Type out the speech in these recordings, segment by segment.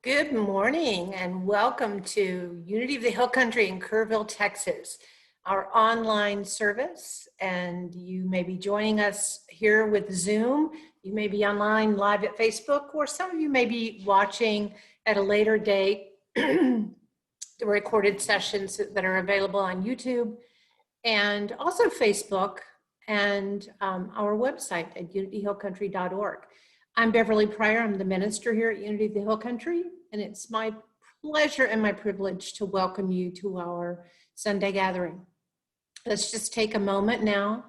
Good morning and welcome to Unity of the Hill Country in Kerrville, Texas, our online service. And you may be joining us here with Zoom. You may be online live at Facebook, or some of you may be watching at a later date the recorded sessions that are available on YouTube and also Facebook and our website at unityhillcountry.org. I'm Beverly Pryor. I'm the minister here at Unity of the Hill Country, and it's my pleasure and my privilege to welcome you to our Sunday gathering. Let's just take a moment now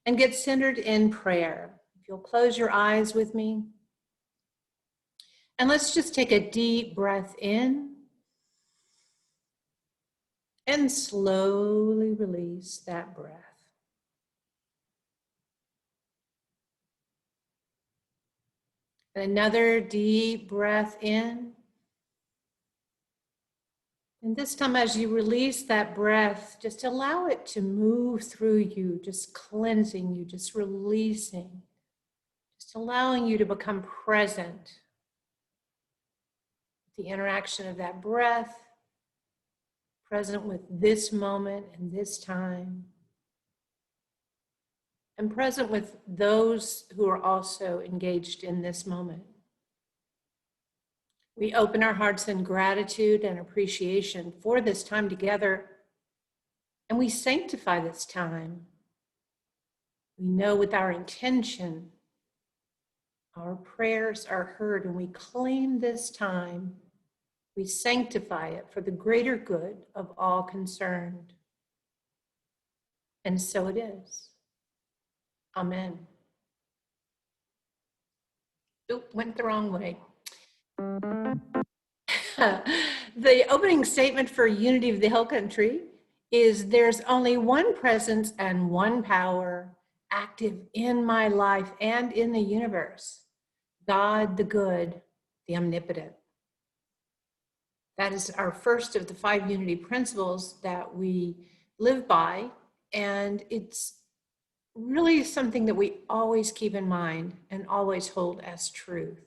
and get centered in prayer. If you'll close your eyes with me, and let's just take a deep breath in and slowly release that breath. Another deep breath in. And this time, as you release that breath, just allow it to move through you, just cleansing you, just releasing, just allowing you to become present with the interaction of that breath, present with this moment and this time, and present with those who are also engaged in this moment. We open our hearts in gratitude and appreciation for this time together, and we sanctify this time. We know with our intention, our prayers are heard, and we claim this time. We sanctify it for the greater good of all concerned. And so it is. Amen. Oop, went the wrong way. The opening statement for Unity of the Hill Country is there's only one presence and one power active in my life and in the universe. God the good, the omnipotent. That is our first of the 5 unity principles that we live by, and it's really something that we always keep in mind and always hold as truth.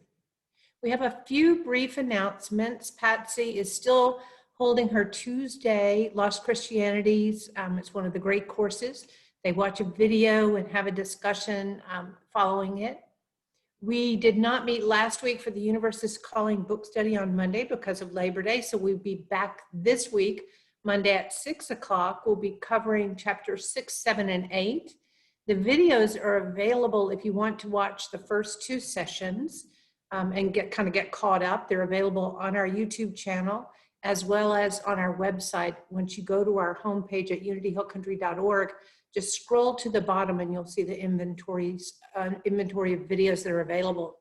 We have a few brief announcements. Patsy is still holding her Tuesday Lost Christianities. It's one of the great courses. They watch a video and have a discussion following it. We did not meet last week for the Universe is Calling book study on Monday because of Labor Day, so we'll be back this week, Monday at 6 o'clock. We'll be covering chapters 6, 7, and 8. The videos are available if you want to watch the first 2 sessions. And get caught up. They're available on our YouTube channel as well as on our website. Once you go to our homepage at unityhillcountry.org, just scroll to the bottom and you'll see the inventory of videos that are available.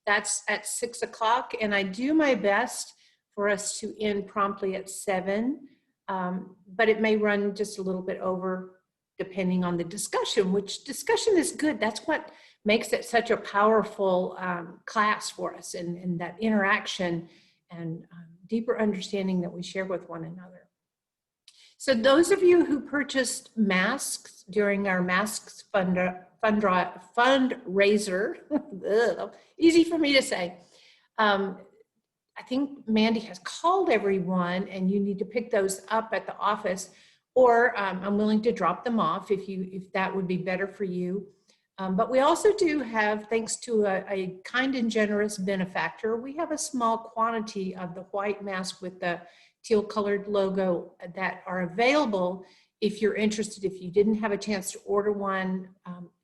That's at 6 o'clock, and I do my best for us to end promptly at 7, but it may run just a little bit over depending on the discussion, which discussion is good. That's what makes it such a powerful class for us, and that interaction and deeper understanding that we share with one another. So those of you who purchased masks during our masks fundraiser, easy for me to say, I think Mandy has called everyone, and you need to pick those up at the office, or I'm willing to drop them off if that would be better for you. But we also do have, thanks to a kind and generous benefactor, we have a small quantity of the white mask with the teal colored logo that are available if you're interested. If you didn't have a chance to order one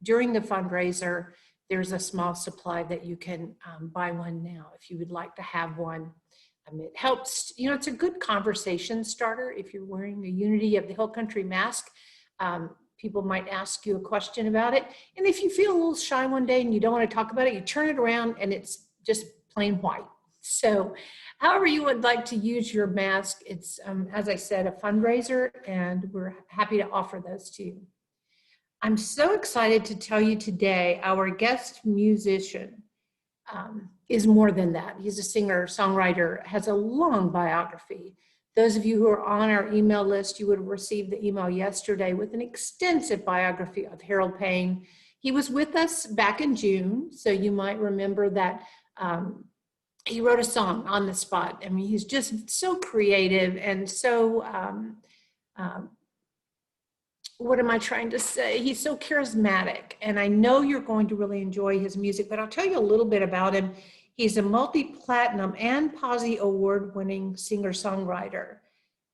during the fundraiser, there's a small supply that you can buy one now if you would like to have one. It helps, it's a good conversation starter if you're wearing a Unity of the Hill Country mask. People might ask you a question about it. And if you feel a little shy one day and you don't want to talk about it, you turn it around and it's just plain white. So however you would like to use your mask, it's, as I said, a fundraiser, and we're happy to offer those to you. I'm so excited to tell you today, our guest musician is more than that. He's a singer, songwriter, has a long biography. Those of you who are on our email list, you would have received the email yesterday with an extensive biography of Harold Payne. He was with us back in June, so you might remember that he wrote a song on the spot. I mean, he's just so creative and so, um, what am I trying to say? He's so charismatic, and I know you're going to really enjoy his music, but I'll tell you a little bit about him. He's a multi-platinum and Posy Award-winning singer-songwriter,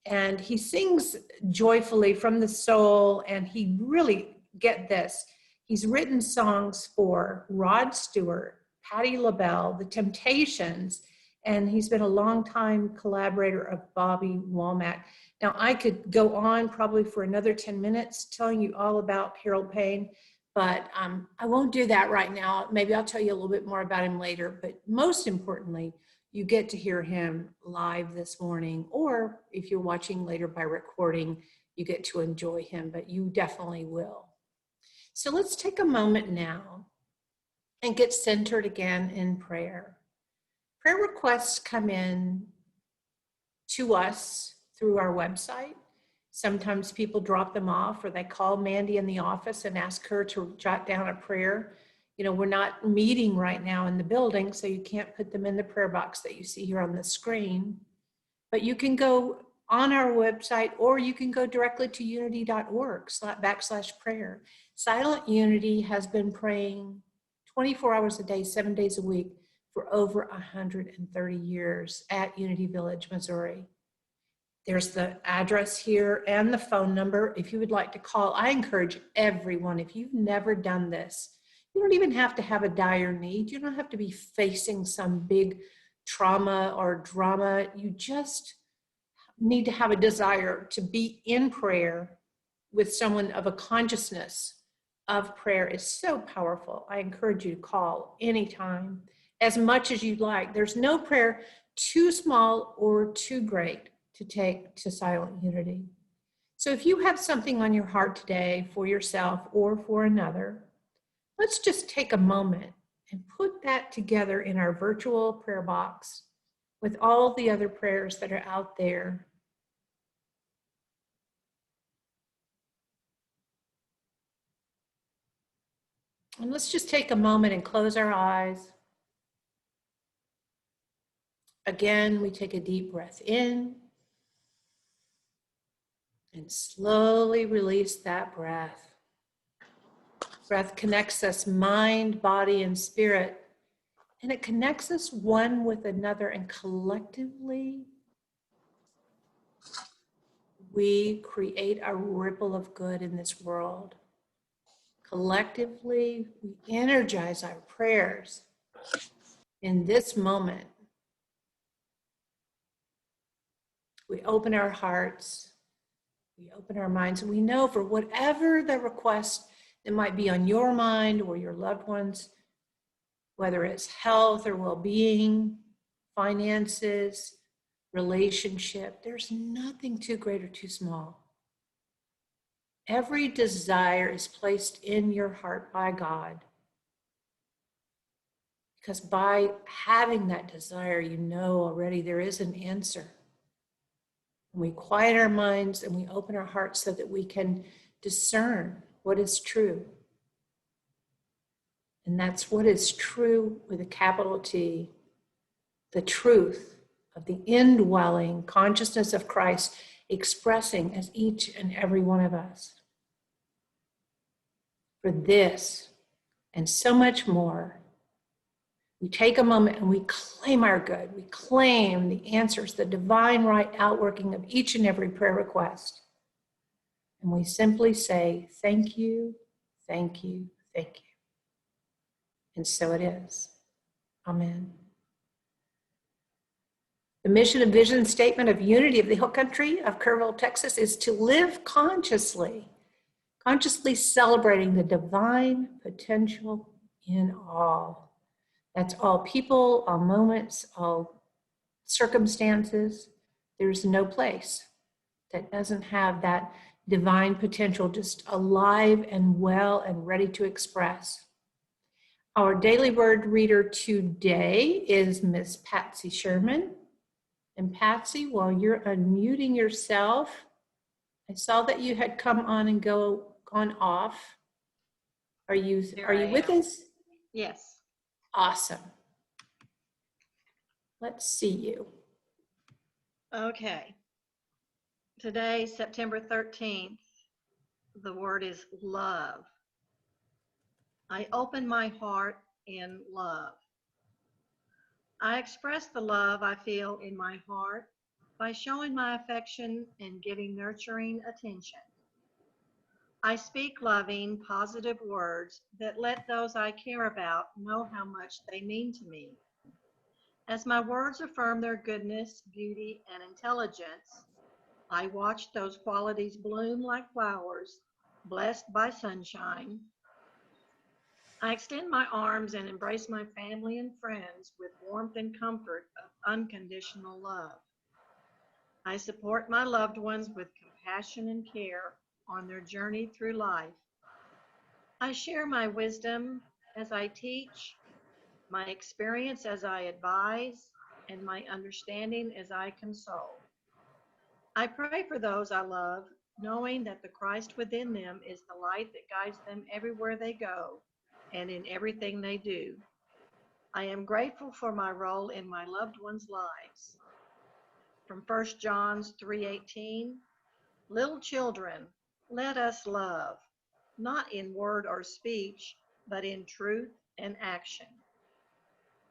and he sings joyfully from the soul, and he really, get this, he's written songs for Rod Stewart, Patti LaBelle, The Temptations, and he's been a longtime collaborator of Bobby Womack. Now, I could go on probably for another 10 minutes telling you all about Harold Payne, but I won't do that right now. Maybe I'll tell you a little bit more about him later, but most importantly, you get to hear him live this morning, or if you're watching later by recording, you get to enjoy him, but you definitely will. So let's take a moment now and get centered again in prayer. Prayer requests come in to us through our website. Sometimes people drop them off, or they call Mandy in the office and ask her to jot down a prayer. You know, we're not meeting right now in the building, so you can't put them in the prayer box that you see here on the screen. But you can go on our website, or you can go directly to unity.org/prayer. Silent Unity has been praying 24 hours a day, 7 days a week for over 130 years at Unity Village, Missouri. There's the address here and the phone number if you would like to call. I encourage everyone, if you've never done this, you don't even have to have a dire need. You don't have to be facing some big trauma or drama. You just need to have a desire to be in prayer with someone of a consciousness of prayer is so powerful. I encourage you to call anytime, as much as you'd like. There's no prayer too small or too great to take to Silent Unity. So if you have something on your heart today for yourself or for another, let's just take a moment and put that together in our virtual prayer box with all the other prayers that are out there. And let's just take a moment and close our eyes. Again, we take a deep breath in and slowly release that breath. Breath connects us mind, body, and spirit, and it connects us one with another, and collectively we create a ripple of good in this world. Collectively, we energize our prayers in this moment. We open our hearts, we open our minds, and we know for whatever the request that might be on your mind or your loved ones, whether it's health or well-being, finances, relationship, there's nothing too great or too small. Every desire is placed in your heart by God, because by having that desire, you know already there is an answer. And we quiet our minds and we open our hearts so that we can discern what is true. And that's what is true with a capital T, the truth of the indwelling consciousness of Christ expressing as each and every one of us. For this and so much more, we take a moment and we claim our good. We claim the answers, the divine right outworking of each and every prayer request. And we simply say, thank you, thank you, thank you. And so it is. Amen. The mission and vision statement of Unity of the Hill Country of Kerrville, Texas is to live consciously celebrating the divine potential in all. That's all people, all moments, all circumstances. There's no place that doesn't have that divine potential just alive and well and ready to express. Our daily word reader today is Miss Patsy Sherman. And Patsy, while you're unmuting yourself, I saw that you had come on and gone off. Are you with us? Yes. Awesome. Let's see you. Okay. Today, September 13th, the word is love. I open my heart in love. I express the love I feel in my heart by showing my affection and giving nurturing attention. I speak loving, positive words that let those I care about know how much they mean to me. As my words affirm their goodness, beauty, and intelligence, I watch those qualities bloom like flowers, blessed by sunshine. I extend my arms and embrace my family and friends with warmth and comfort of unconditional love. I support my loved ones with compassion and care on their journey through life. I share my wisdom as I teach, my experience as I advise, and my understanding as I console. I pray for those I love, knowing that the Christ within them is the light that guides them everywhere they go and in everything they do. I am grateful for my role in my loved ones' lives. From 1 John 3:18, little children, let us love, not in word or speech, but in truth and action.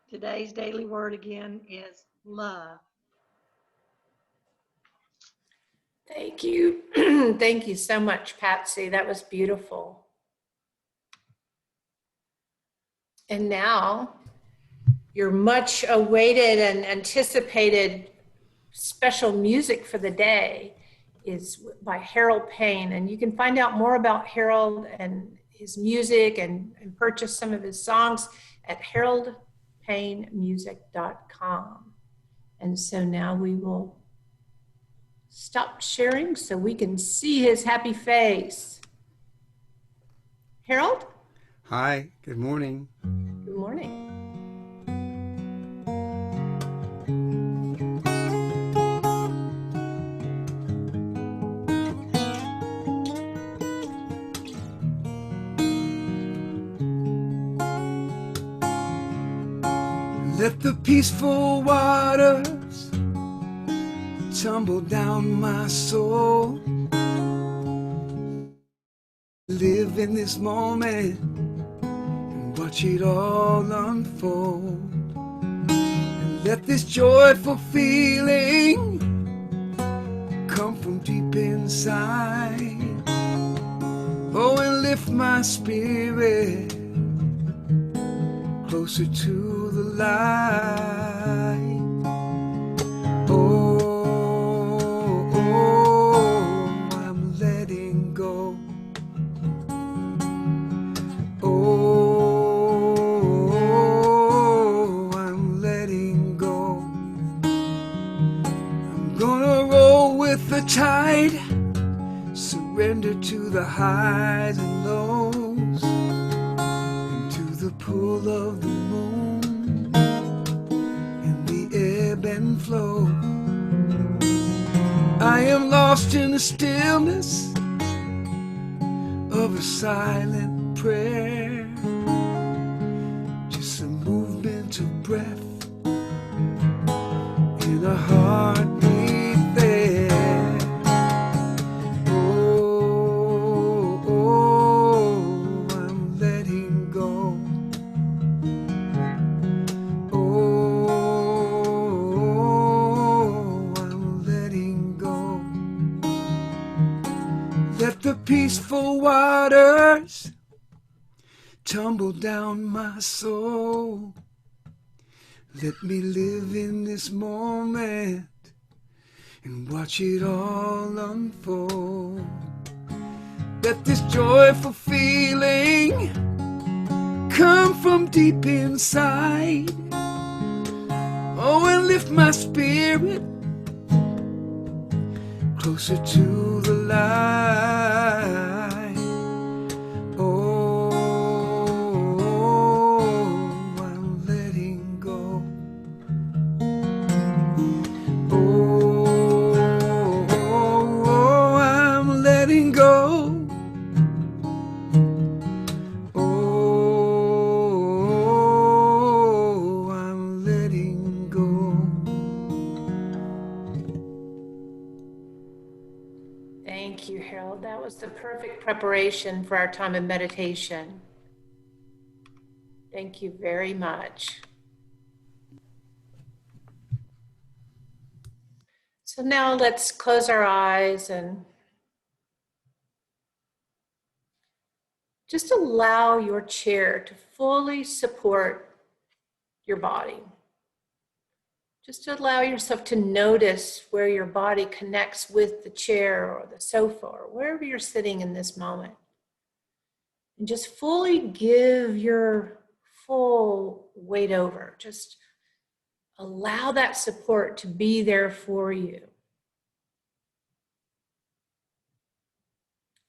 Today's daily word again is love. Thank you. Thank you so much, Patsy. That was beautiful. And now, your much awaited and anticipated special music for the day is by Harold Payne. And you can find out more about Harold and his music and purchase some of his songs at haroldpaynemusic.com. And so now we will stop sharing so we can see his happy face. Harold? Hi, good morning. Good morning. Let the peaceful waters tumble down my soul. Live in this moment and watch it all unfold. And let this joyful feeling come from deep inside. Oh, and lift my spirit closer to the light. Oh, I'm letting go. Oh, I'm letting go. I'm gonna roll with the tide, surrender to the highs and lows, the pull of the moon and the ebb and flow. I am lost in the stillness of a silent prayer, just a movement of breath in a heartbeat there. I'm letting go. Let the peaceful waters tumble down my soul. Let me live in this moment and watch it all unfold. Let this joyful feeling come from deep inside. Oh, and lift my spirit closer to the light. Oh, I'm letting go. Oh, I'm letting go. Oh, I'm letting go. was the perfect preparation for our time of meditation. Thank you very much. So now let's close our eyes and just allow your chair to fully support your body. Just allow yourself to notice where your body connects with the chair or the sofa or wherever you're sitting in this moment. And just fully give your full weight over. Just allow that support to be there for you.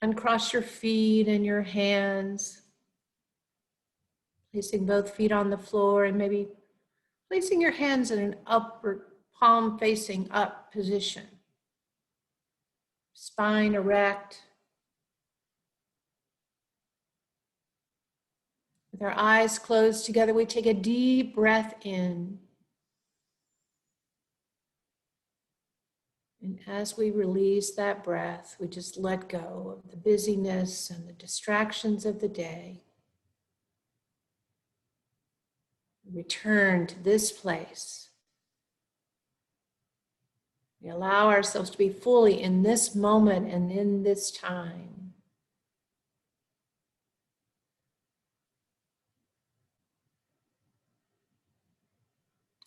Uncross your feet and your hands, placing both feet on the floor and maybe placing your hands in an upward palm facing up position. Spine erect. With our eyes closed together, we take a deep breath in. And as we release that breath, we just let go of the busyness and the distractions of the day. Return to this place. We allow ourselves to be fully in this moment and in this time.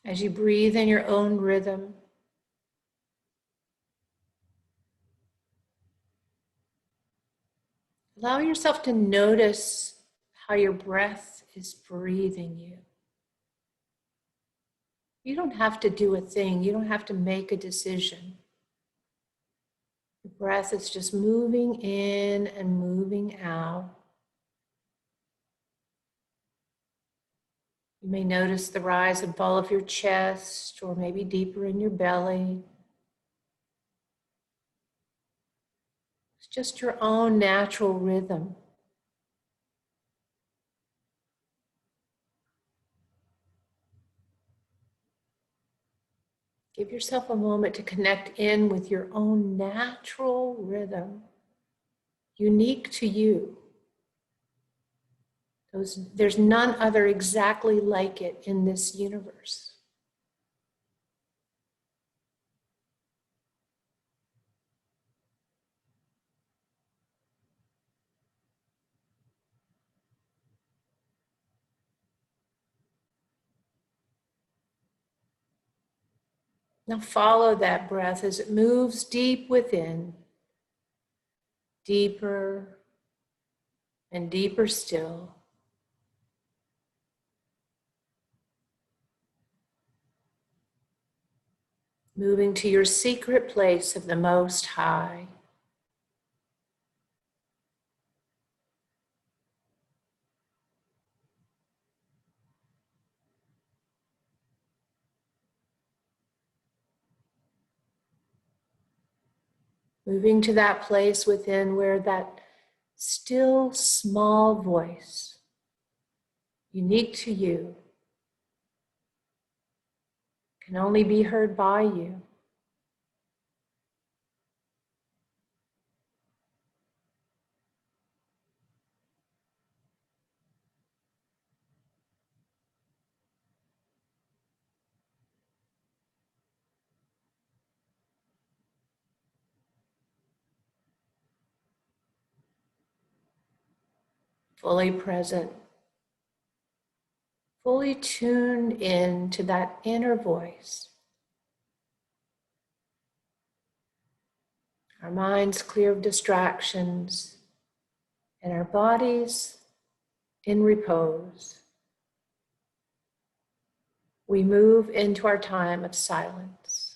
As you breathe in your own rhythm, allow yourself to notice how your breath is breathing you. You don't have to do a thing. You don't have to make a decision. The breath is just moving in and moving out. You may notice the rise and fall of your chest, or maybe deeper in your belly. It's just your own natural rhythm. Give yourself a moment to connect in with your own natural rhythm, unique to you. There's none other exactly like it in this universe. Now follow that breath as it moves deep within, deeper and deeper still. Moving to your secret place of the Most High. Moving to that place within where that still small voice, unique to you, can only be heard by you. Fully present, fully tuned in to that inner voice. Our minds clear of distractions and our bodies in repose. We move into our time of silence.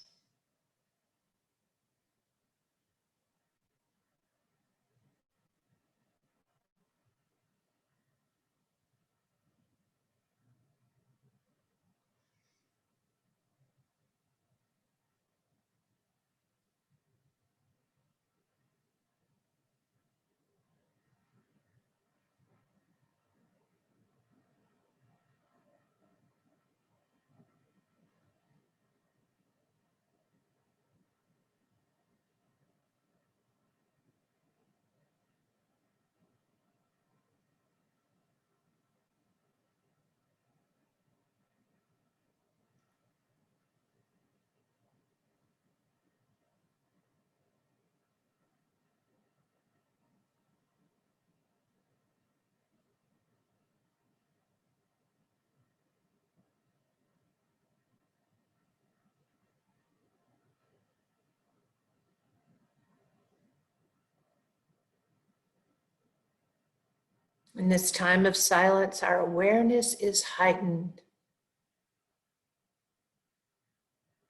In this time of silence, our awareness is heightened,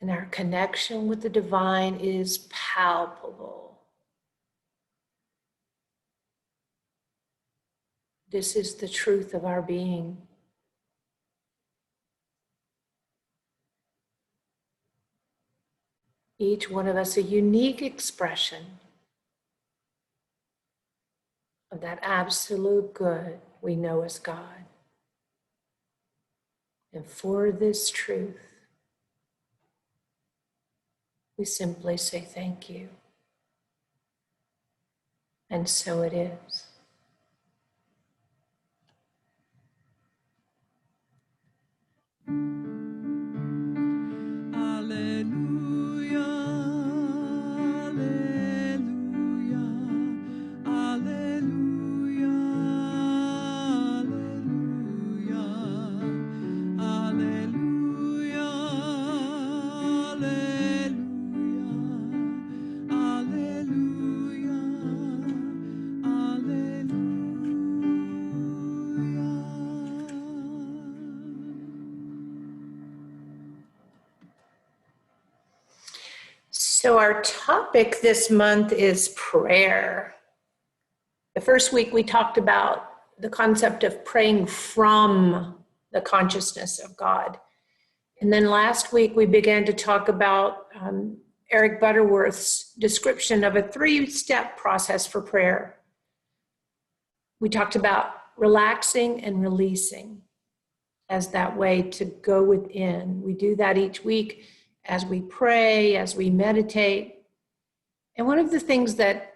and our connection with the divine is palpable. This is the truth of our being. Each one of us a unique expression of that absolute good we know as God. And for this truth, we simply say thank you. And so it is. Alleluia, alleluia, alleluia, alleluia, alleluia, alleluia, So our topic this month is prayer. The first week we talked about the concept of praying from the consciousness of God. And then last week we began to talk about Eric Butterworth's description of a 3-step process for prayer. We talked about relaxing and releasing as that way to go within. We do that each week as we pray, as we meditate. And one of the things that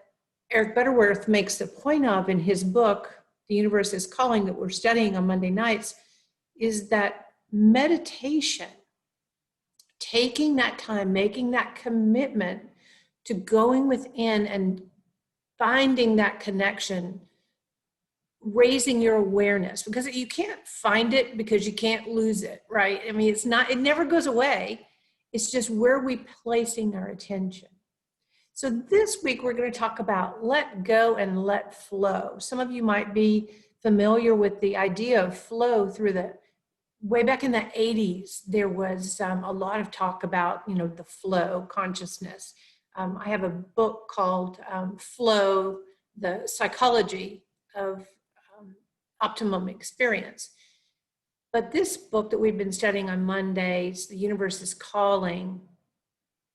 Eric Butterworth makes a point of in his book, The Universe is Calling, that we're studying on Monday nights, is that meditation, taking that time, making that commitment to going within and finding that connection, raising your awareness, because you can't find it because you can't lose it, right? I mean, it never goes away. It's just where we placing our attention. So this week we're going to talk about let go and let flow. Some of you might be familiar with the idea of flow through way back in the 80s, there was a lot of talk about, the flow consciousness. I have a book called Flow, the Psychology of Optimum Experience. But this book that we've been studying on Mondays, The Universe is Calling,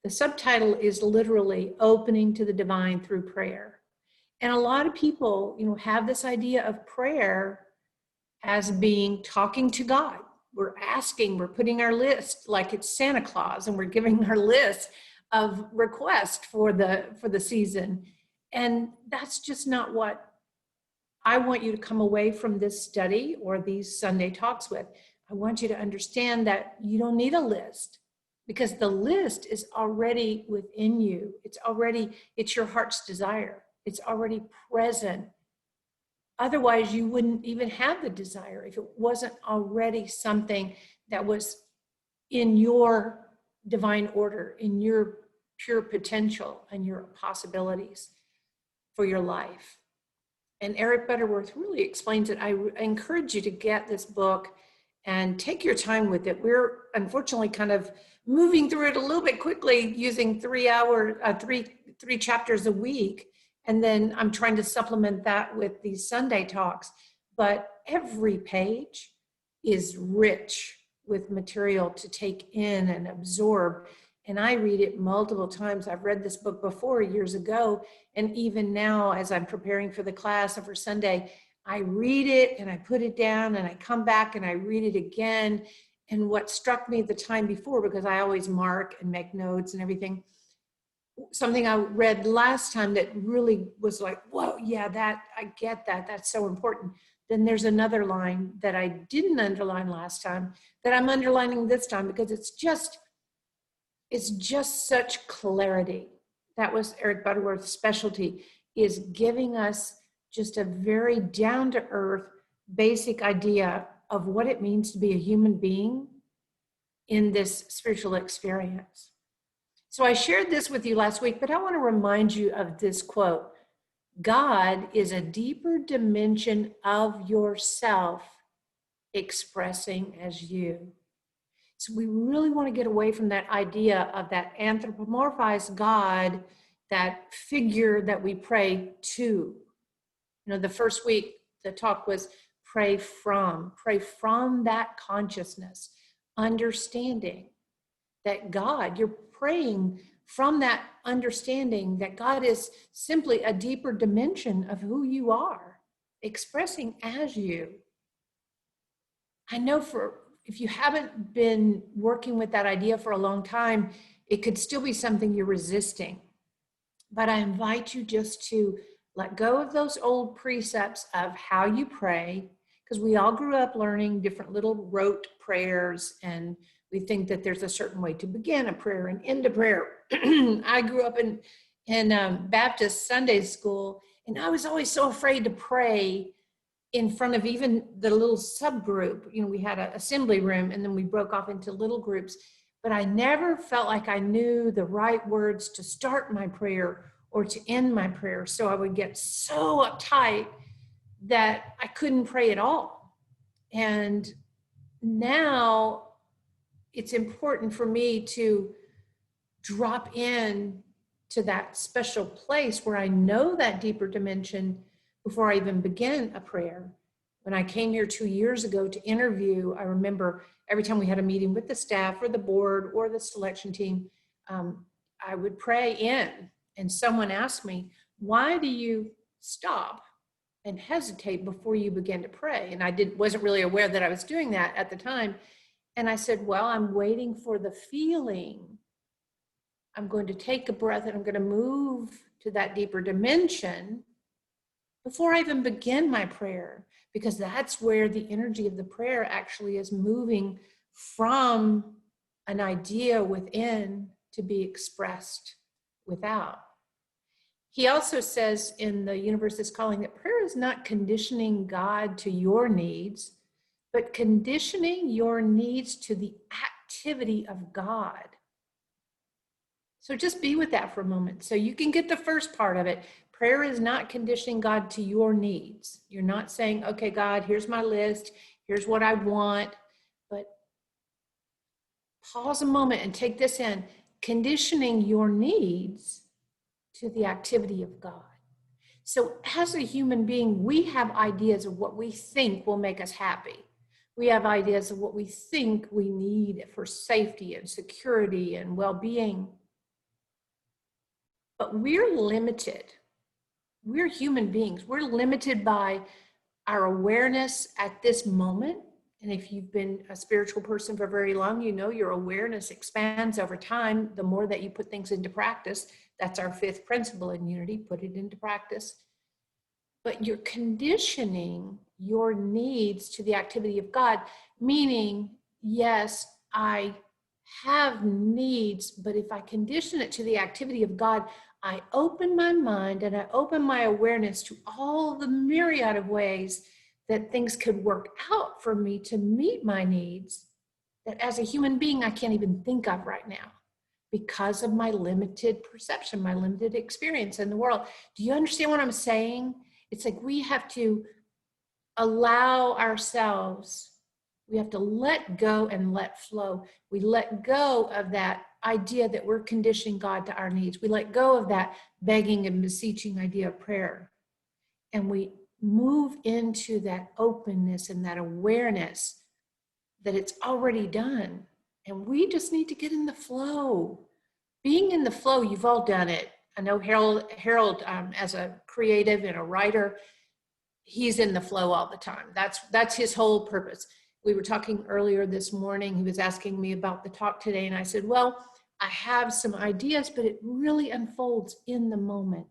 the subtitle is literally Opening to the Divine Through Prayer. And a lot of people, have this idea of prayer as being talking to God. We're putting our list like it's Santa Claus, and we're giving our list of requests for the season. And that's just not what I want you to come away from this study or these Sunday talks with. I want you to understand that you don't need a list, because the list is already within you. It's your heart's desire. It's already present. Otherwise, you wouldn't even have the desire if it wasn't already something that was in your divine order, in your pure potential and your possibilities for your life. And Eric Butterworth really explains it. I encourage you to get this book and take your time with it. We're unfortunately kind of moving through it a little bit quickly, using 3 chapters a week. And then I'm trying to supplement that with these Sunday talks. But every page is rich with material to take in and absorb. And I read it multiple times. I've read this book before years ago. And even now, as I'm preparing for the class and for Sunday, I read it and I put it down and I come back and I read it again. And what struck me the time before, because I always mark and make notes and everything, something I read last time that really was like, whoa, yeah, I get that. That's so important. Then there's another line that I didn't underline last time that I'm underlining this time, because it's just such clarity. That was Eric Butterworth's specialty, is giving us just a very down-to-earth, basic idea of what it means to be a human being in this spiritual experience. So I shared this with you last week, but I want to remind you of this quote. God is a deeper dimension of yourself expressing as you. So we really want to get away from that idea of that anthropomorphized God, that figure that we pray to. You know, the first week, the talk was pray from that consciousness, understanding that God, you're praying from that understanding that God is simply a deeper dimension of who you are, expressing as you. I know if you haven't been working with that idea for a long time, it could still be something you're resisting. But I invite you just to let go of those old precepts of how you pray, because we all grew up learning different little rote prayers, and we think that there's a certain way to begin a prayer and end a prayer. I grew up in Baptist Sunday school, and I was always so afraid to pray in front of even the little subgroup. You know, we had an assembly room, and then we broke off into little groups. But I never felt like I knew the right words to start my prayer or to end my prayer. So I would get so uptight that I couldn't pray at all. And now it's important for me to drop in to that special place where I know that deeper dimension before I even begin a prayer. When I came here 2 years ago to interview, I remember every time we had a meeting with the staff or the board or the selection team, I would pray in. And someone asked me, why do you stop and hesitate before you begin to pray? And I wasn't really aware that I was doing that at the time. And I said, well, I'm waiting for the feeling. I'm going to take a breath and I'm going to move to that deeper dimension before I even begin my prayer, because that's where the energy of the prayer actually is moving from an idea within to be expressed without. He also says in The Universe is Calling that prayer is not conditioning God to your needs, but conditioning your needs to the activity of God. So just be with that for a moment so you can get the first part of it. Prayer is not conditioning God to your needs. You're not saying, okay, God, here's my list. Here's what I want. But pause a moment and take this in. Conditioning your needs to the activity of God. So as a human being, we have ideas of what we think will make us happy. We have ideas of what we think we need for safety and security and well-being. But we're limited. We're human beings. We're limited by our awareness at this moment. And if you've been a spiritual person for very long, you know your awareness expands over time the more that you put things into practice. That's our fifth principle in unity, put it into practice. But you're conditioning your needs to the activity of God, meaning, yes, I have needs, but if I condition it to the activity of God, I open my mind and I open my awareness to all the myriad of ways that things could work out for me to meet my needs that as a human being, I can't even think of right now because of my limited perception, my limited experience in the world. Do you understand what I'm saying? It's like we have to allow ourselves, we have to let go and let flow. We let go of that idea that we're conditioning God to our needs. We let go of that begging and beseeching idea of prayer. And we move into that openness and that awareness that it's already done. And we just need to get in the flow. Being in the flow, you've all done it. I know Harold as a creative and a writer, he's in the flow all the time. That's his whole purpose. We were talking earlier this morning. He was asking me about the talk today. And I said, well, I have some ideas, but it really unfolds in the moment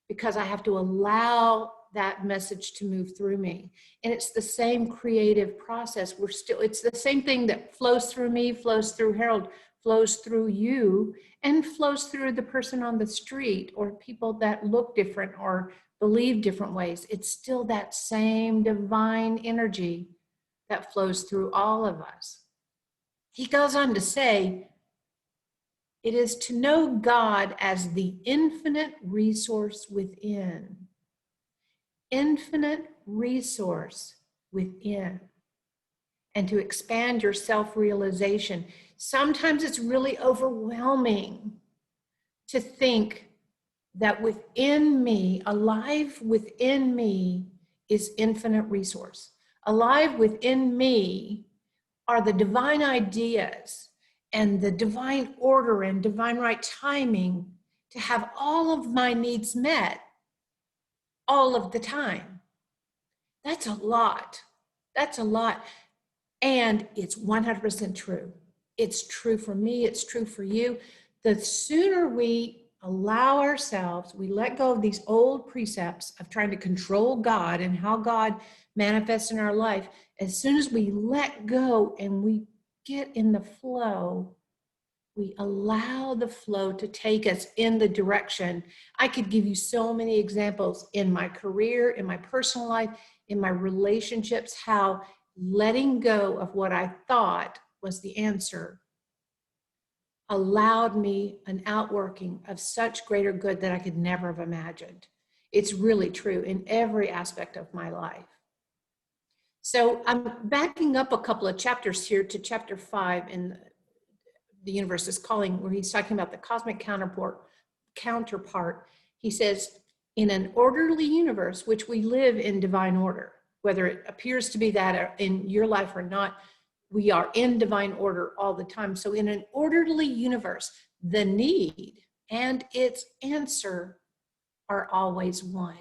because I have to allow that message to move through me. And it's the same creative process. It's the same thing that flows through me, flows through Harold, flows through you, and flows through the person on the street or people that look different or believe different ways. It's still that same divine energy that flows through all of us. He goes on to say, it is to know God as the infinite resource within. infinite resource within, and to expand your self-realization. Sometimes it's really overwhelming to think that within me, alive within me, is infinite resource. Alive within me are the divine ideas and the divine order and divine right timing to have all of my needs met all of the time. That's a lot. That's a lot. And it's 100% true. It's true for me. It's true for you. The sooner we allow ourselves, we let go of these old precepts of trying to control God and how God manifests in our life, as soon as we let go and we get in the flow, we allow the flow to take us in the direction. I could give you so many examples in my career, in my personal life, in my relationships, how letting go of what I thought was the answer allowed me an outworking of such greater good that I could never have imagined. It's really true in every aspect of my life. So I'm backing up a couple of chapters here to chapter 5 in The Universe is Calling, where he's talking about the cosmic counterpart. He says, in an orderly universe, which we live in divine order, whether it appears to be that in your life or not, we are in divine order all the time. So in an orderly universe, the need and its answer are always one.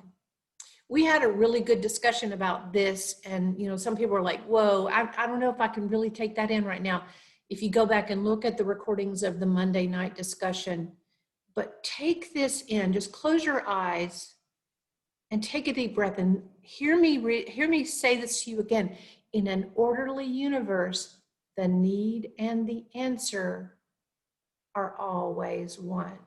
We had a really good discussion about this, and some people are like, whoa, I don't know if I can really take that in right now. If you go back and look at the recordings of the Monday night discussion, but take this in, just close your eyes and take a deep breath and hear me say this to you again. In an orderly universe, the need and the answer are always one.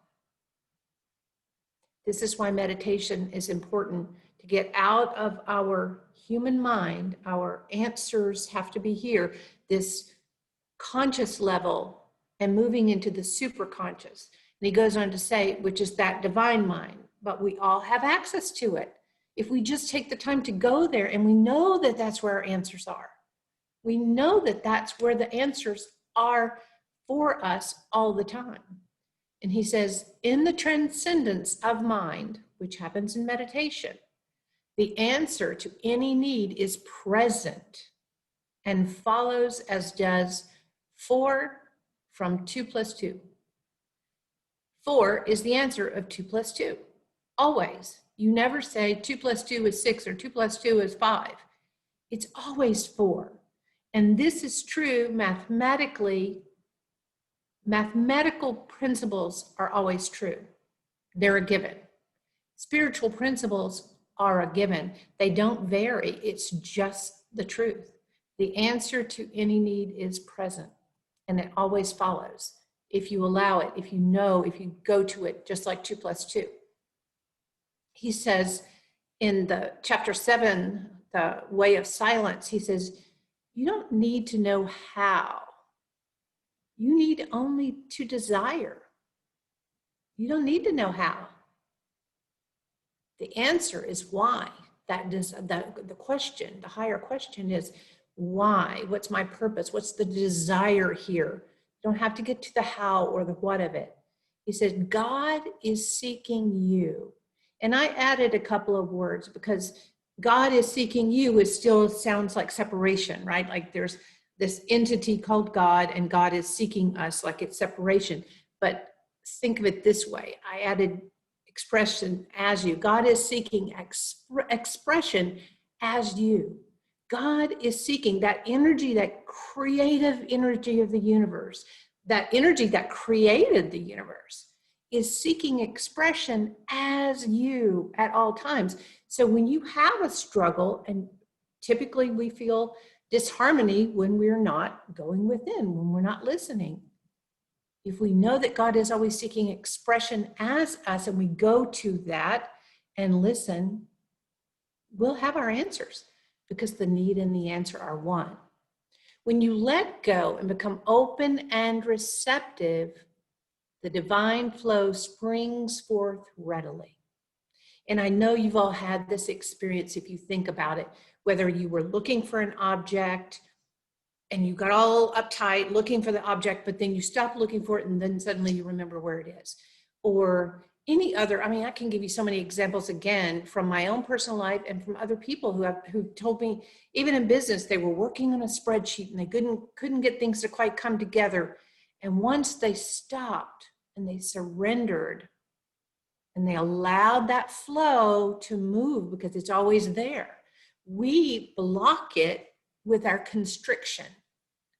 This is why meditation is important, to get out of our human mind. Our answers have to be here, this conscious level, and moving into the superconscious. And he goes on to say, which is that divine mind, but we all have access to it. If we just take the time to go there, and we know that that's where our answers are. We know that that's where the answers are for us all the time. And he says, in the transcendence of mind, which happens in meditation, the answer to any need is present and follows as does 4 from 2 plus 2. 4 is the answer of 2 plus 2, always. You never say 2 plus 2 is 6 or 2 plus 2 is 5. It's always 4. And this is true mathematically. Mathematical principles are always true. They're a given. Spiritual principles are a given. They don't vary. It's just the truth. The answer to any need is present, and it always follows. If you allow it, if you go to it, just like 2 plus 2. He says in the chapter 7, the way of silence, he says, you don't need to know how. You need only to desire. You don't need to know how. The answer is why. That is the question, the higher question is why? What's my purpose? What's the desire here? You don't have to get to the how or the what of it. He said, God is seeking you. And I added a couple of words because God is seeking you is still sounds like separation, right? Like there's this entity called God and God is seeking us, like it's separation. But think of it this way. I added expression as you. God is seeking expression as you. God is seeking that energy, that creative energy of the universe, that energy that created the universe is seeking expression as you at all times. So when you have a struggle, and typically we feel disharmony when we're not going within, when we're not listening. If we know that God is always seeking expression as us and we go to that and listen, we'll have our answers because the need and the answer are one. When you let go and become open and receptive, the divine flow springs forth readily. And I know you've all had this experience if you think about it, whether you were looking for an object and you got all uptight looking for the object, but then you stopped looking for it and then suddenly you remember where it is. Or any other, I mean, I can give you so many examples again from my own personal life and from other people who told me, even in business, they were working on a spreadsheet and they couldn't get things to quite come together. And once they stopped and they surrendered and they allowed that flow to move, because it's always there, we block it with our constriction.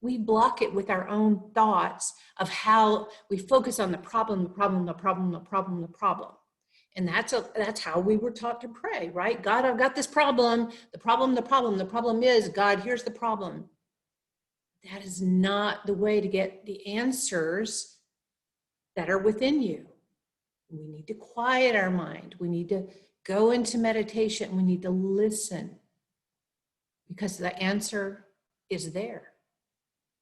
We block it with our own thoughts of how we focus on the problem. And that's how we were taught to pray, right? God, I've got this problem. The problem is, God, here's the problem. That is not the way to get the answers that are within you. We need to quiet our mind. We need to go into meditation. We need to listen, because the answer is there.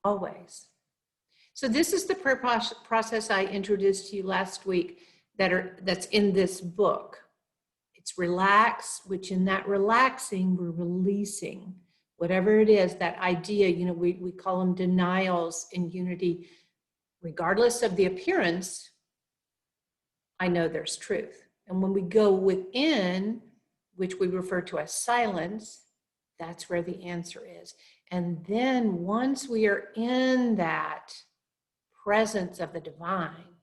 Always. So this is the prayer process I introduced to you last week that's in this book. It's relax, which in that relaxing, we're releasing whatever it is, that idea, we call them denials in unity. Regardless of the appearance, I know there's truth. And when we go within, which we refer to as silence, that's where the answer is. And then once we are in that presence of the divine,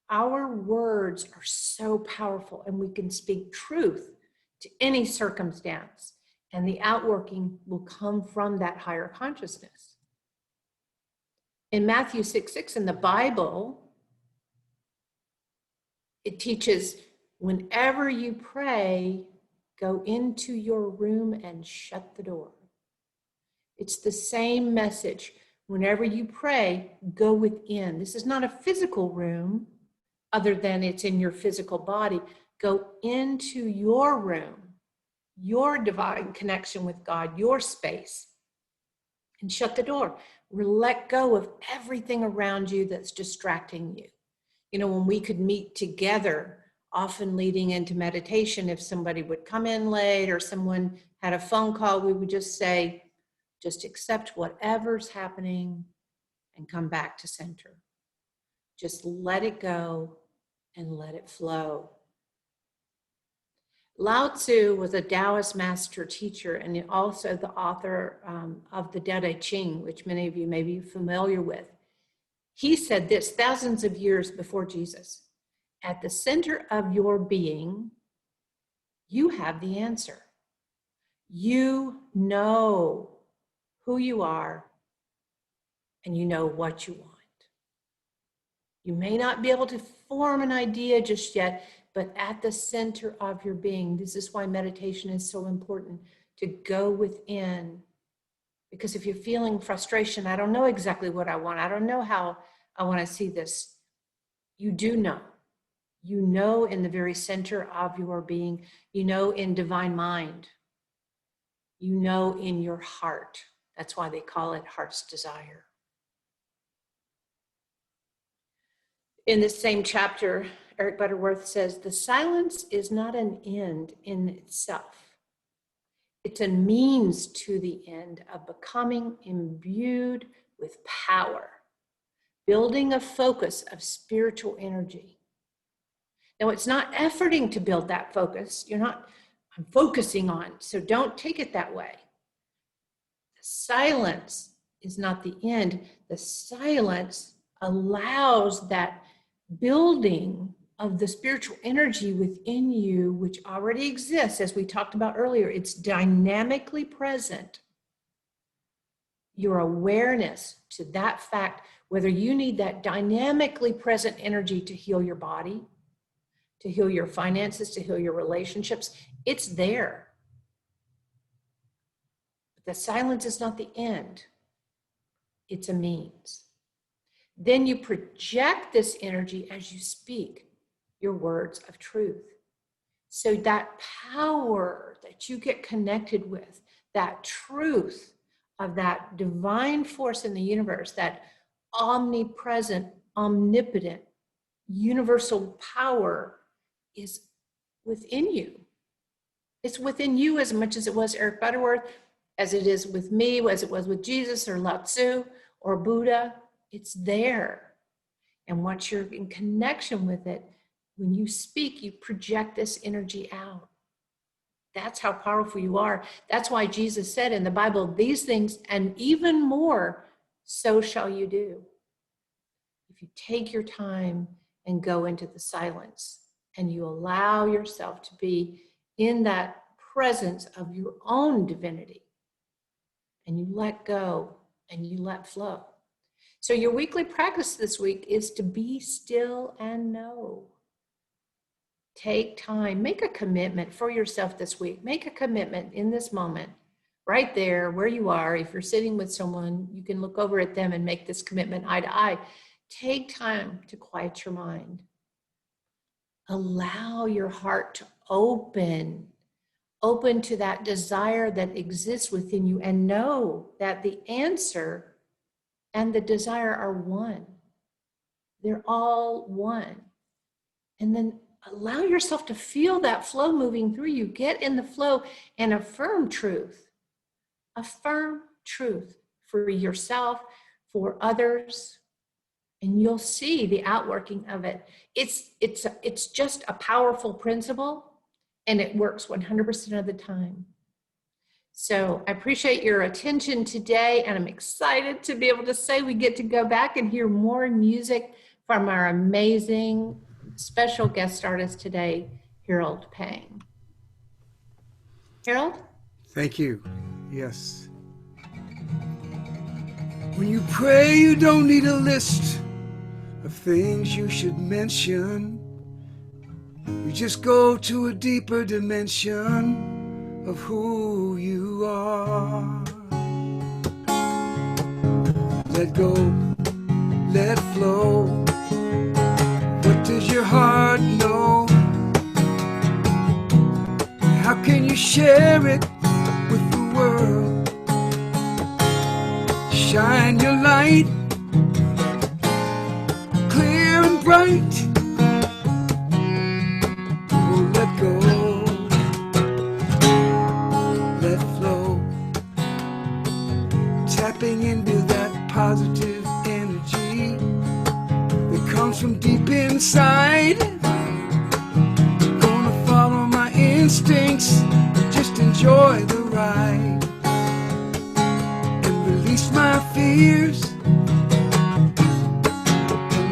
our words are so powerful and we can speak truth to any circumstance, and the outworking will come from that higher consciousness. In Matthew 6:6 in the Bible, it teaches, whenever you pray, go into your room and shut the door. It's the same message. Whenever you pray, go within. This is not a physical room, other than it's in your physical body. Go into your room, your divine connection with God, your space, and shut the door. Let go of everything around you that's distracting you. When we could meet together, often leading into meditation, if somebody would come in late or someone had a phone call, we would just say, just accept whatever's happening and come back to center. Just let it go and let it flow. Lao Tzu was a Taoist master teacher and also the author of the Tao Te Ching, which many of you may be familiar with. He said this thousands of years before Jesus: at the center of your being, you have the answer. You know who you are, and you know what you want. You may not be able to form an idea just yet, but at the center of your being, this is why meditation is so important, to go within. Because if you're feeling frustration, I don't know exactly what I want, I don't know how I want to see this, you do know. You know in the very center of your being, you know in divine mind, you know in your heart. That's why they call it heart's desire. In this same chapter, Eric Butterworth says, the silence is not an end in itself. It's a means to the end of becoming imbued with power, building a focus of spiritual energy. Now, it's not efforting to build that focus. I'm focusing on, so don't take it that way. The silence is not the end. The silence allows that building of the spiritual energy within you, which already exists, as we talked about earlier. It's dynamically present. Your awareness to that fact, whether you need that dynamically present energy to heal your body, to heal your finances, to heal your relationships, it's there. But the silence is not the end. It's a means. Then you project this energy as you speak your words of truth. So that power that you get connected with, that truth of that divine force in the universe, that omnipresent, omnipotent, universal power is within you. It's within you as much as it was Eric Butterworth, as it is with me, as it was with Jesus or Lao Tzu or Buddha. It's there. And once you're in connection with it, when you speak, you project this energy out. That's how powerful you are. That's why Jesus said in the Bible, these things and even more, so shall you do. If you take your time and go into the silence and you allow yourself to be in that presence of your own divinity, and you let go and you let flow. So your weekly practice this week is to be still and know. Take time, make a commitment for yourself this week. Make a commitment in this moment, right there where you are. If you're sitting with someone, you can look over at them and make this commitment eye to eye. Take time to quiet your mind. Allow your heart to open to that desire that exists within you, and know that the answer and the desire are one. They're all one. And then allow yourself to feel that flow moving through you. Get in the flow and affirm truth. Affirm truth for yourself, for others, and you'll see the outworking of it. It's just a powerful principle, and it works 100% of the time. So I appreciate your attention today, and I'm excited to be able to say we get to go back and hear more music from our amazing special guest artist today, Harold Payne. Harold? Thank you. Yes. When you pray, you don't need a list of things you should mention. You just go to a deeper dimension of who you are. Let go, let flow. What does your heart know? How can you share it with the world? Shine your light, clear and bright. Oh, let go, let flow. Tapping into that positive energy that comes from deep inside. Gonna follow my instincts, just enjoy the ride, and release my fears, and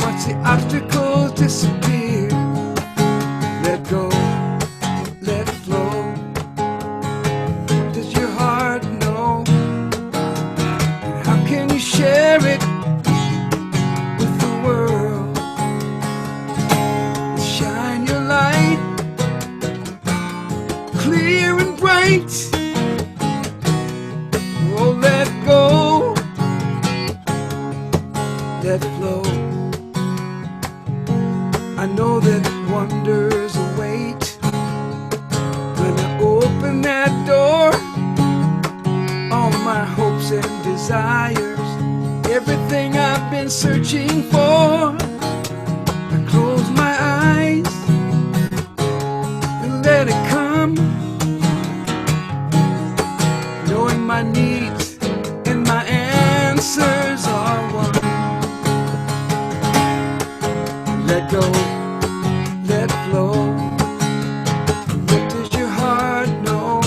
watch the obstacles disappear. Let go, let flow. What does your heart know? And how can you share it with the world? Shine your light, clear and bright. Oh, let go, let flow. I know that wonders await when I open that door. All of my hopes and desires, everything I've been searching for. I close my eyes and let it come, knowing my needs and my answers are one. Let go, let flow. What does your heart know?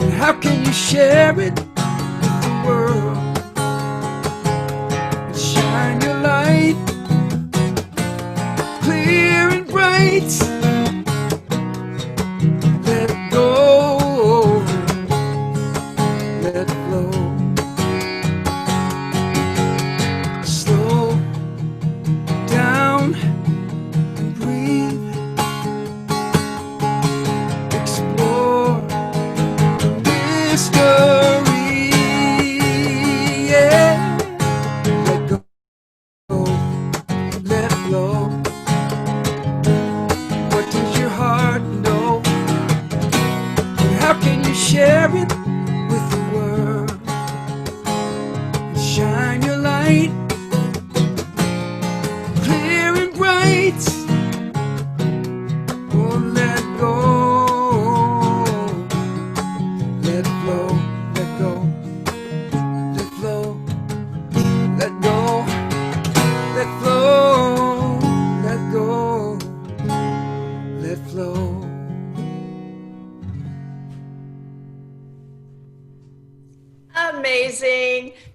And how can you share it with the world? And shine your light, clear and bright. Let go, let flow. Slow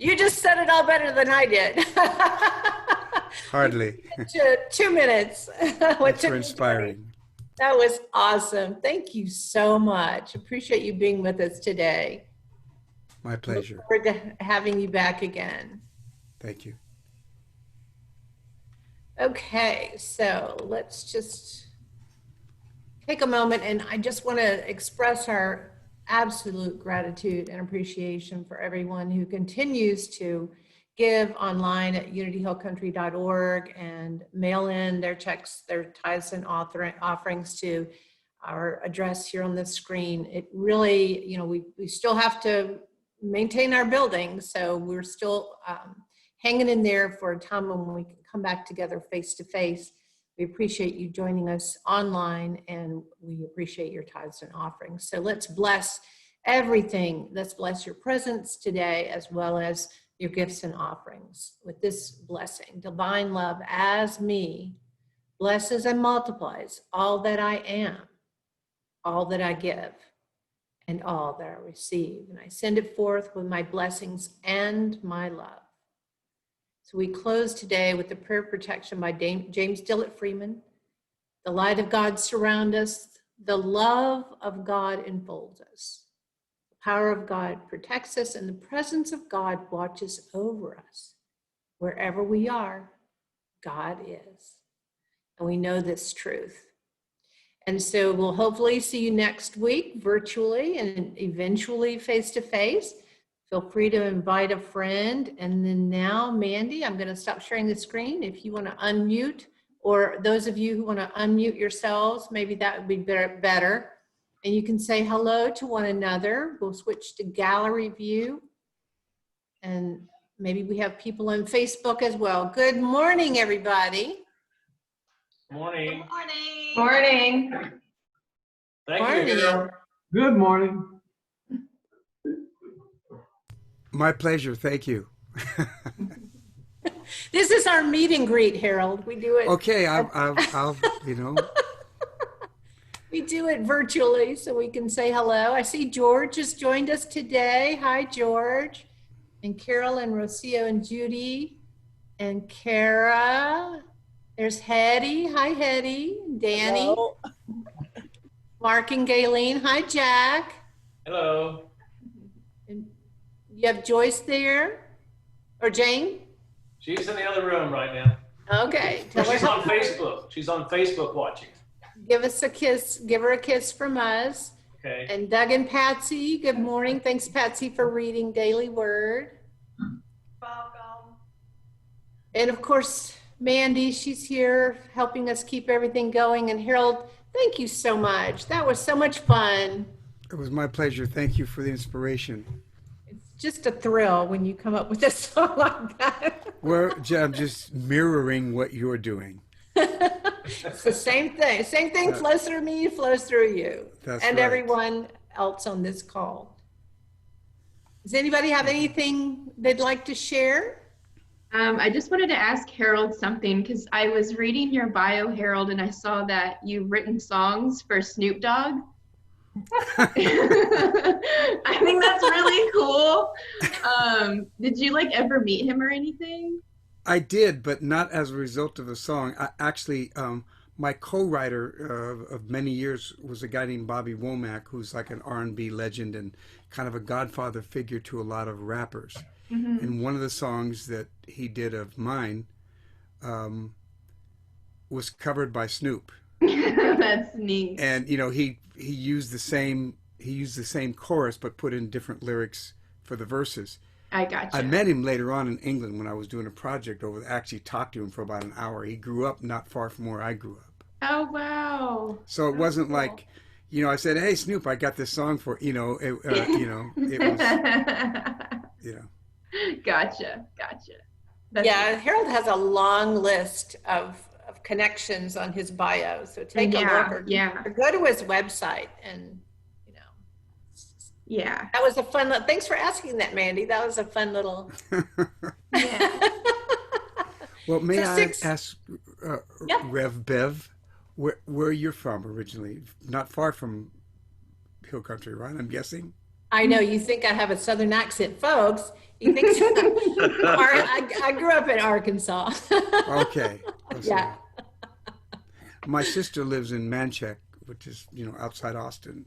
You just said it all better than I did. Hardly. 2 minutes. That's for inspiring. That was awesome. Thank you so much. Appreciate you being with us today. My pleasure. Look forward to having you back again. Thank you. Okay, so let's just take a moment, and I just want to express our absolute gratitude and appreciation for everyone who continues to give online at unityhillcountry.org and mail in their checks, their tithes and offerings to our address here on the screen. It really, you know, we still have to maintain our building, so we're still hanging in there for a time when we can come back together face to face. We appreciate you joining us online, and we appreciate your tithes and offerings. So let's bless everything. Let's bless your presence today, as well as your gifts and offerings with this blessing. Divine love as me blesses and multiplies all that I am, all that I give, and all that I receive. And I send it forth with my blessings and my love. So we close today with the prayer of protection by James Dillett Freeman. The light of God surrounds us. The love of God enfolds us. The power of God protects us, and the presence of God watches over us. Wherever we are, God is. And we know this truth. And so we'll hopefully see you next week virtually and eventually face to face. Feel free to invite a friend. And then now, Mandy, I'm going to stop sharing the screen. If you want to unmute, or those of you who want to unmute yourselves, maybe that would be better. And you can say hello to one another. We'll switch to gallery view. And maybe we have people on Facebook as well. Good morning, everybody. Morning. Morning. Morning. Thank Morning. you, Harold. Good morning. My pleasure. Thank you. This is our meet and greet, Harold. We do it. Okay, I'll you know. We do it virtually so we can say hello. I see George has joined us today. Hi, George. And Carol and Rocio and Judy and Kara. There's Hetty. Hi, Hetty. Danny. Hello. Mark and Gayleen. Hi, Jack. Hello. And you have Joyce there? Or Jane? She's in the other room right now. Okay. Tell her She's on hello. Facebook. She's on Facebook watching. Give us a kiss. Give her a kiss from us. Okay. And Doug and Patsy, good morning. Thanks, Patsy, for reading Daily Word. Welcome. And of course, Mandy, she's here helping us keep everything going. And Harold, thank you so much. That was so much fun. It was my pleasure. Thank you for the inspiration. It's just a thrill when you come up with a song like that. I'm just mirroring what you're doing. It's the same thing. Same thing flows through me, flows through you. That's and right. everyone else on this call. Does anybody have anything they'd like to share? I just wanted to ask Harold something because I was reading your bio, Harold, and I saw that you've written songs for Snoop Dogg. I think that's really cool. Did you ever meet him or anything? I did, but not as a result of a song. My co-writer of many years was a guy named Bobby Womack, who's like an R&B legend and kind of a godfather figure to a lot of rappers. Mm-hmm. And one of the songs that he did of mine was covered by Snoop. That's neat. And he used the same chorus but put in different lyrics for the verses. I gotcha. I met him later on in England when I was doing a project over there. I actually talked to him for about an hour. He grew up not far from where I grew up. Oh, wow. So it wasn't cool. like, I said, "Hey, Snoop, I got this song for," it was, Gotcha. That's Yeah, Harold has a long list of connections on his bio. So take a look or go to his website and, Yeah. That was a fun, thanks for asking that, Mandy. That was a fun little. Yeah. Well, may I ask Rev Bev, where you're from originally? Not far from Hill Country, right? I'm guessing. I know you think I have a Southern accent, folks. You think I grew up in Arkansas. Okay. Yeah. My sister lives in Manchac, which is, outside Austin,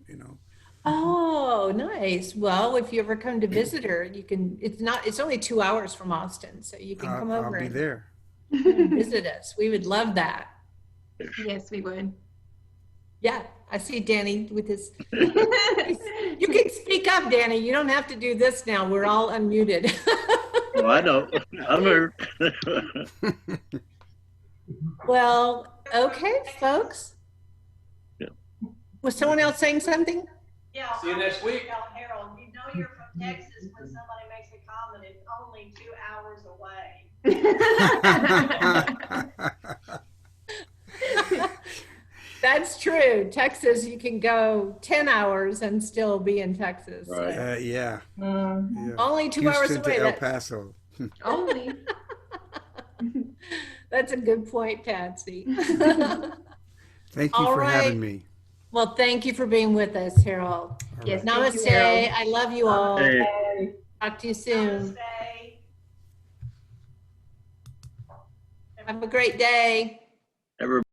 Oh, nice. Well, if you ever come to visit her, you can, it's only 2 hours from Austin, so you can come I'll over be and there. visit us. We would love that. Yes, we would. Yeah, I see Danny with his, you can speak up, Danny. You don't have to do this now. We're all unmuted. Oh, I know. I'm here. Well, okay, folks. Yeah. Was someone else saying something? Yeah. See you next week. Tell Harold, you know you're from Texas when somebody makes a comment, it's only 2 hours away. That's true. Texas, you can go 10 hours and still be in Texas. Right. Yeah. Mm, Yeah. Only 2 hours Houston away. to El Paso. only. That's a good point, Patsy. Thank you All for right. having me. Well, thank you for being with us, Harold. All Yes, right. thank you, Namaste. Harold. I love you all. Hey, Talk to you soon. Namaste. Have a great day. everybody.